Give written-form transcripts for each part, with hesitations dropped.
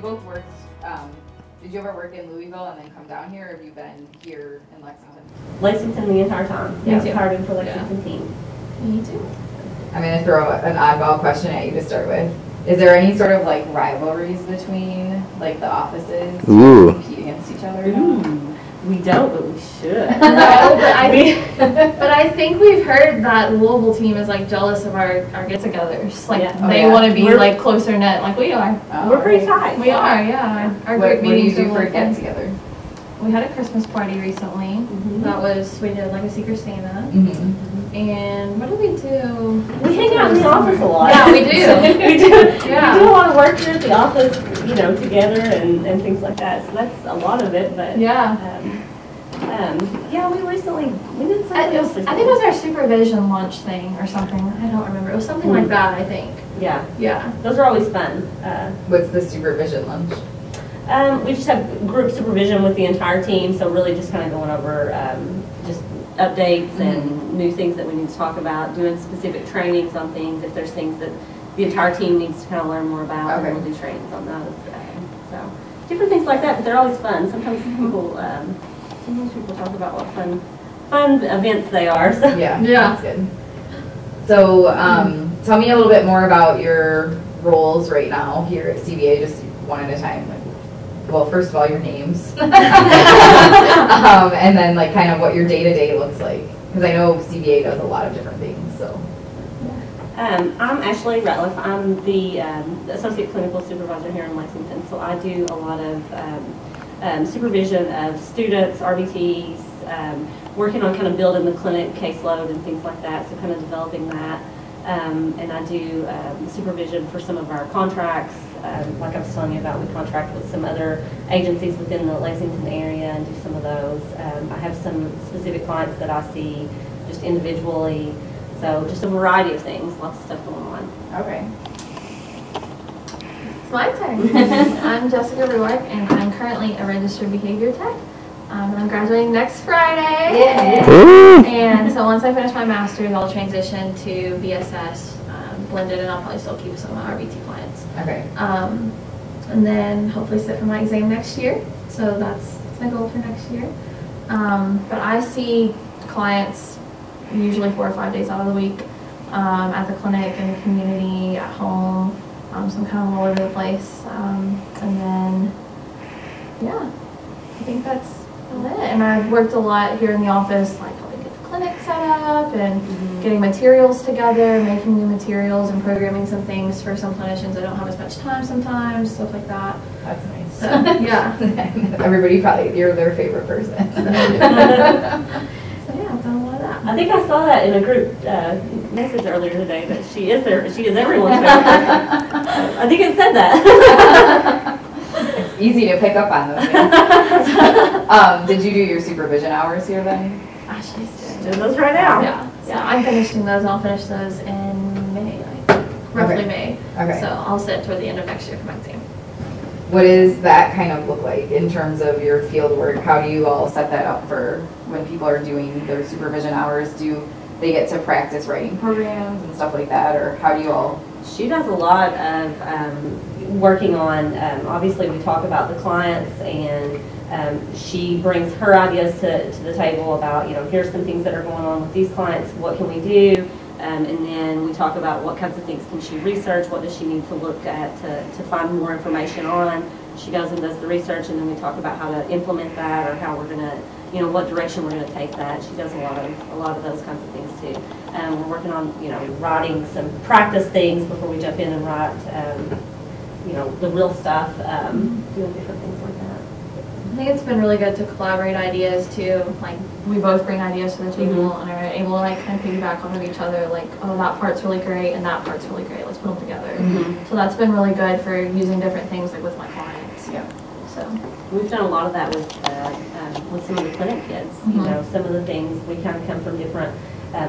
both worked, did you ever work in Louisville and then come down here, or have you been here in Lexington? Lexington the entire time. Yeah, starting for Lexington team. Me too. I'm going to throw an oddball question at you to start with. Is there any sort of like rivalries between like the offices? Ooh. Compete against each other? We don't, but we should. No, but I think we've heard that the Louisville team is like jealous of our get-togethers. Like they want to be like closer knit, like we are. We're pretty tight. We are, yeah. Our What group meetings do you do for a are fun. get-together? We had a Christmas party recently. We did like a secret Santa. And what do we do? We hang out in the office a lot. Yeah, we do. We do. Yeah. We do a lot of work here at the office, you know, together and things like that. So that's a lot of it. But yeah, we recently did something else. I think it was our supervision lunch thing or something. I don't remember. It was something like that, I think. Yeah. Yeah. Those are always fun. What's the supervision lunch? We just have group supervision with the entire team, so really just kind of going over just updates and new things that we need to talk about, doing specific trainings on things, if there's things that the entire team needs to kind of learn more about, then we'll do trainings on those. So different things like that, but they're always fun. Sometimes people talk about what fun events they are. So. Yeah, that's good. So tell me a little bit more about your roles right now here at CBA, just one at a time. Well, first of all, your names, and then like kind of what your day-to-day looks like. Because I know CBA does a lot of different things. So, I'm Ashley Ratliff. I'm the Associate Clinical Supervisor here in Lexington. So I do a lot of supervision of students, RBTs, working on kind of building the clinic caseload and things like that. So kind of developing that. And I do supervision for some of our contracts. Like I was telling you about, we contract with some other agencies within the Lexington area and do some of those. I have some specific clients that I see just individually. So just a variety of things, lots of stuff going on. okay. It's my turn. I'm Jessica Ruark, and I'm currently a registered behavior tech. And I'm graduating next Friday. And so once I finish my master's, I'll transition to BSS, blended, and I'll probably still keep some of my RBT clients. Okay. And then hopefully sit for my exam next year. So that's my goal for next year. But I see clients usually 4 or 5 days out of the week, at the clinic, in the community, at home. So I'm kind of all over the place. And then, yeah, I think that's it. And I've worked a lot here in the office, like helping get the clinic set up and getting materials together, making new materials, and programming some things for some clinicians that don't have as much time sometimes, stuff like that. That's nice. So, yeah. Everybody probably, you're their favorite person. So yeah, I've done a lot of that. I think I saw that in a group message earlier today that she is everyone's favorite person. I think it said that. It's easy to pick up on those things. Did you do your supervision hours here then? Ashley's Doing those right now. Yeah. So I'm finishing those, and I'll finish those in May, I think. Roughly May. Okay. So I'll sit toward the end of next year for my exam. What does that kind of look like in terms of your field work? How do you all set that up for when people are doing their supervision hours? Do they get to practice writing programs and stuff like that, or how do you all? She does a lot of working on, obviously we talk about the clients, and she brings her ideas to the table about, you know, here's some things that are going on with these clients, what can we do? And then we talk about what kinds of things can she research, what does she need to look at to find more information on. She goes and does the research, and then we talk about how to implement that, or how we're going to, you know, what direction we're going to take that. She does a lot of those kinds of things too. We're working on, you know, writing some practice things before we jump in and write, you know, the real stuff, doing different things like that. I think it's been really good to collaborate ideas too. Like, we both bring ideas to the table and are able to like kind of piggyback off of each other. Like, oh, that part's really great and that part's really great. Let's put them together. So that's been really good for using different things, like with my clients. Yeah. So we've done a lot of that with some of the clinic kids. You know, some of the things we kind of come from different,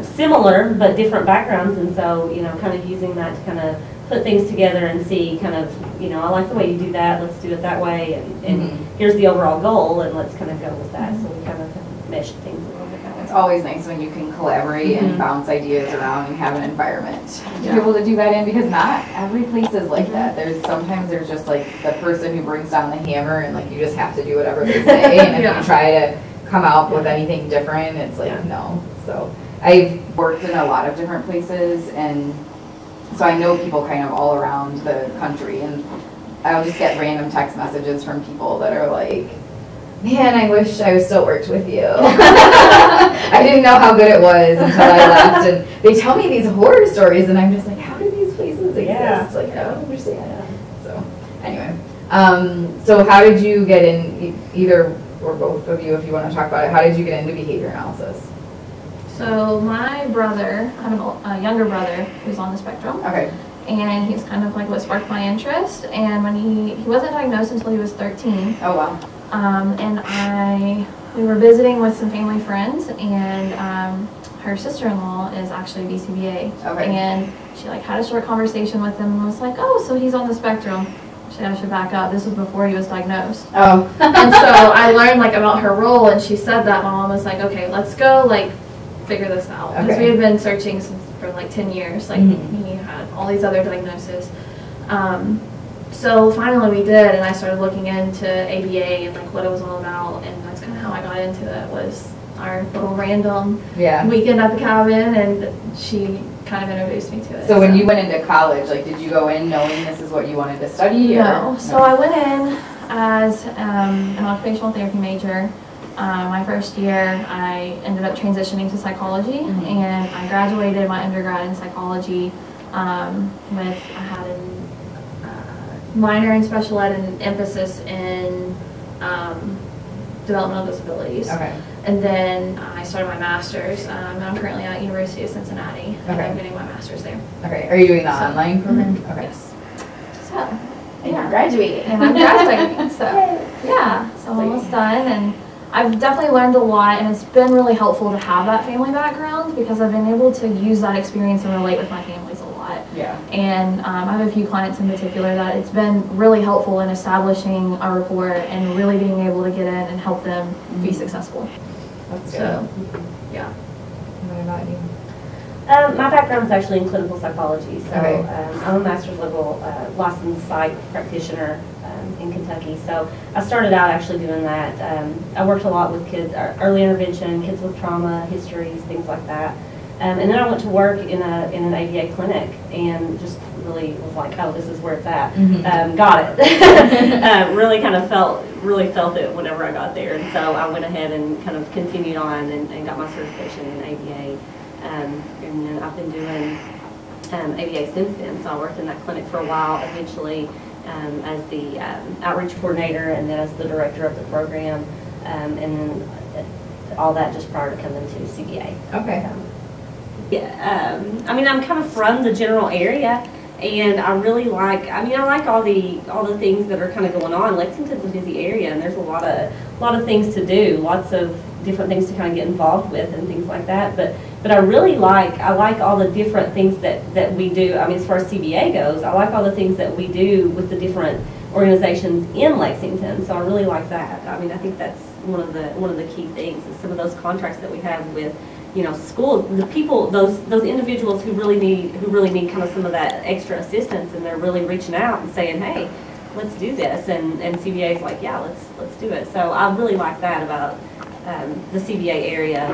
similar but different backgrounds, and so, you know, kind of using that to kind of put things together and see kind of, you know, I like the way you do that, let's do it that way, and here's the overall goal, and let's kind of go with that. So we kind of meshed things a little bit that way. It's always nice when you can collaborate and bounce ideas around and have an environment to be able to do that in, because not every place is like that. Sometimes there's just like the person who brings down the hammer and like you just have to do whatever they say, and if you try to come out with anything different, it's like no. So I've worked in a lot of different places, and so I know people kind of all around the country, and I'll just get random text messages from people that are like, man, I wish I still worked with you. I didn't know how good it was until I left, and they tell me these horror stories, and I'm just like, how do these places exist? Like, I don't understand. So anyway, so how did you get in, either or both of you, if you want to talk about it, how did you get into behavior analysis? So my brother, I have a younger brother who's on the spectrum. Okay. And he's kind of like what sparked my interest. And when he wasn't diagnosed until he was 13. Oh wow. And we were visiting with some family friends, and her sister-in-law is actually BCBA. Okay. And she like had a short conversation with him and was like, oh, so he's on the spectrum. I should back up. This was before he was diagnosed. Oh. And so I learned like about her role, and she said that. My mom was like, okay, let's go like figure this out, because we had been searching for like 10 years. Like he had all these other diagnoses. So finally we did, and I started looking into ABA and like what it was all about, and that's kind of how I got into it. Was our little random weekend at the cabin, and she kind of introduced me to it. So when you went into college, like, did you go in knowing this is what you wanted to study? No. So I went in as an occupational therapy major. My first year, I ended up transitioning to psychology, and I graduated my undergrad in psychology I had a minor in special ed and emphasis in developmental disabilities. Okay. And then I started my master's, and I'm currently at University of Cincinnati, and I'm getting my master's there. Okay. Are you doing the online program? Okay. Yes. So, and you're graduating. And I'm graduating, so yeah, so I'm almost done, and I've definitely learned a lot, and it's been really helpful to have that family background, because I've been able to use that experience and relate with my families a lot. Yeah. And I have a few clients in particular that it's been really helpful in establishing a rapport and really being able to get in and help them be successful. That's good. So, yeah. What about you? My background is actually in clinical psychology, so I'm a master's level licensed psych practitioner in Kentucky. So I started out actually doing that. I worked a lot with kids, early intervention, kids with trauma, histories, things like that. And then I went to work in an ABA clinic, and just really was like, oh, this is where it's at. Got it. Really kind of felt it whenever I got there, and so I went ahead and kind of continued on and got my certification in ABA. And then I've been doing ABA since then. So I worked in that clinic for a while, eventually as the outreach coordinator, and then as the director of the program, and then all that just prior to coming to CBA. Okay. I mean, I'm kind of from the general area, and I really like. I mean, I like all the things that are kind of going on. Lexington's a busy area, and there's a lot of things to do, lots of different things to kind of get involved with and things like that. But I really like all the different things that we do. I mean, as far as CBA goes, I like all the things that we do with the different organizations in Lexington. So I really like that. I mean, I think that's one of the key things is some of those contracts that we have with, you know, schools, the people, those individuals who really need kind of some of that extra assistance, and they're really reaching out and saying, hey, let's do this, and CBA is like, yeah, let's do it. So I really like that about the CBA area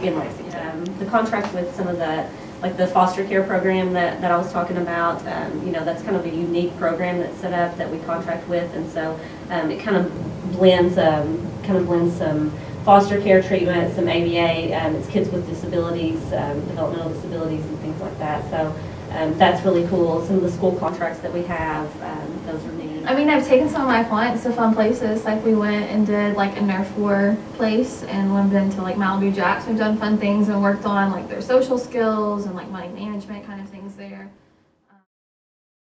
in Lexington. The contract with some of the foster care program that I was talking about, you know, that's kind of a unique program that's set up that we contract with, and so it kind of blends some foster care treatment, some ABA, it's kids with disabilities, developmental disabilities and things like that. So that's really cool. Some of the school contracts that we have, those are neat. I mean, I've taken some of my clients to fun places. Like we went and did like a Nerf war place, and we've been to like Malibu Jacks. We've done fun things and worked on like their social skills and like money management kind of things there.